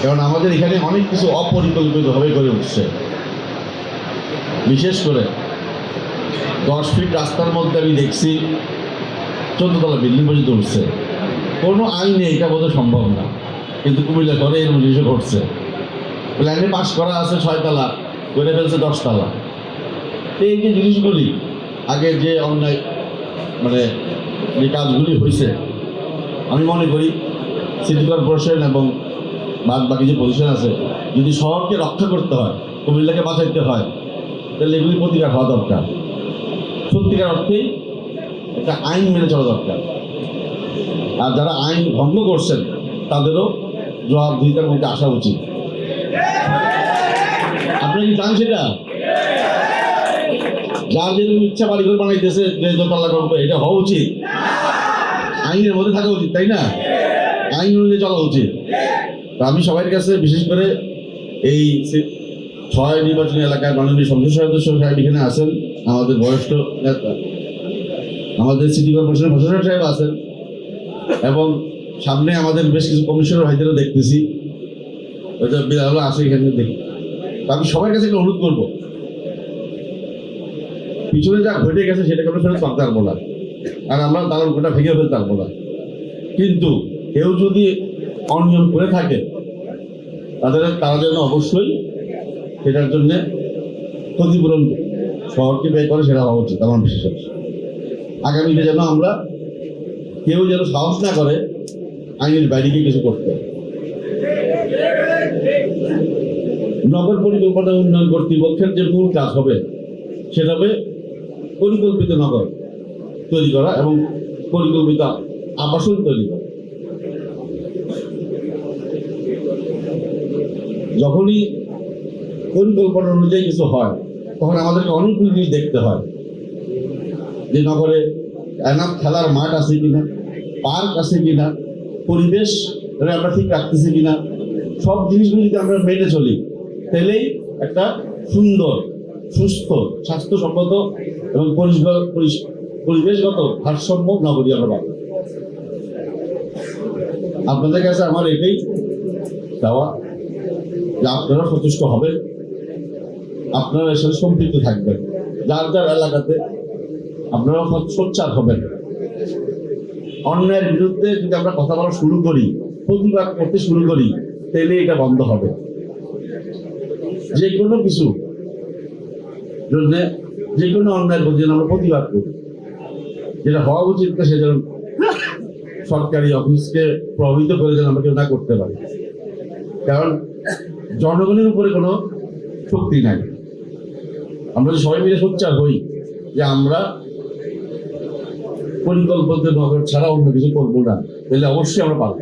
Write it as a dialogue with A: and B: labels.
A: কারণ আমাদের এখানে অনেক কিছু অপরিকল্পিতভাবে গড়ে উঠছে। বিশেষ করে 10 ফিট রাস্তার মধ্যে আমি দেখছি 14 তলা বিল্ডিং পর্যন্ত উঠছে। কোনো আইনে এটা বোধহয় সম্ভব না, কিন্তু কুমিল্লা শহরে এরকম জিনিস ঘটছে। প্ল্যানে পাস করা আছে 6 তলা, করে ফেলছে 10 তলা। এই যে জিনিসগুলি আগে যে অন্যায় মানে যে কাজগুলি হয়েছে, আমি মনে করি সিটি কর্পোরেশন এবং বাদ বাকি যে পজিশন আছে, যদি শহরকে রক্ষা করতে হয়, কুমিল্লাকে বাঁচাইতে হয়, তাহলে এগুলি প্রতিকার হওয়া দরকার। সত্যিকার অর্থেই একটা আইন মেনে চলা দরকার। আর যারা আইন ভঙ্গ করছেন তাদেরও জবাবদিহিতার মধ্যে আসা উচিত। আপনারা কি চান সেটা? যার যেরকম ইচ্ছা বাড়িঘর বানাইতেছে, যে দোতলা করবে, এটা হওয়া উচিত? আইনের মধ্যে থাকা উচিত, তাই না? আইন অনুযায়ী চলা উচিত। তো আমি সবার কাছে, বিশেষ করে এই 6 নির্বাচনী এলাকার মাননীয় সংসদ সদস্য সাহেব এখানে আছেন, আমাদের বয়স্ক নেতা, আমাদের সিটি কর্পোরেশনের প্রশাসক সাহেব আছেন, এবং সামনে আমাদের বেশ কিছু কমিশনার ভাইদেরও দেখতেছি, ওইটা বিরাল আসে এখানে দেখি। আমি সবার কাছে একটা অনুরোধ করবো, পিছনে যা ঘটে গেছে সেটাকে আমরা ফেরত পারতে পারবো না, আর আমরা দালান কোটা ভেঙে ফেলতে পারবো না। কিন্তু কেউ যদি অনিয়ম করে থাকে তারা যেন অবশ্যই সেটার জন্যে ক্ষতিপূরণ শহরকে ব্যয় করে, সেটা হওয়া উচিত আমার বিশ্বাস। আগামীতে যেন আমরা কেউ যেন সাহস না করে আইনের বাইরে গিয়ে কিছু করতে। নগর পরিকল্পনা উন্নয়ন কর্তৃপক্ষের যে মূল কাজ হবে সেটা হবে পরিকল্পিত নগর তৈরি করা এবং পরিকল্পিত আবাসন তৈরি করা। যখনই পরিকল্পনা অনুযায়ী কিছু হয়, তখন আমাদেরকে অনেকগুলি জিনিস দেখতে হয়, যে নগরে এনাফ খেলার মাঠ আছে কিনা, পার্ক আছে কিনা, পরিবেশ আমরা ঠিক রাখতেছি কিনা। সব জিনিসগুলি যদি আমরা মেনে চলি, তাহলেই একটা সুন্দর, সুস্থ, স্বাস্থ্যসম্মত এবং পরিবেশগত ভারসাম্য নগরী আমরা পাবো। আপনাদের কাছে আমার এটাই চাওয়া যে আপনারা সচেষ্ট হবেন, আপনারা এর সাথে সম্পৃক্ত থাকবেন, যার যার এলাকাতে আপনারা সোচ্চার হবেন। অন্যায়ের বিরুদ্ধে যদি আমরা কথা বলা শুরু করি, প্রতিবাদ করতে শুরু করি, তাহলে এটা বন্ধ হবে। যে কোনো কিছু জন্য, যে কোনো অন্যায়ের প্রতি আমরা প্রতিবাদ করি, যেটা হওয়া উচিত সে যেন সরকারি অফিসকে প্রভাবিত করে যেন আমরা কেউ না করতে পারি। কারণ জনগণের উপরে কোনো শক্তি নাই। আমরা যদি সবাই মিলে সোচ্চার হই যে আমরা পরিকল্পিত নগর ছাড়া অন্য কিছু করবো না, তাহলে অবশ্যই আমরা পারবো।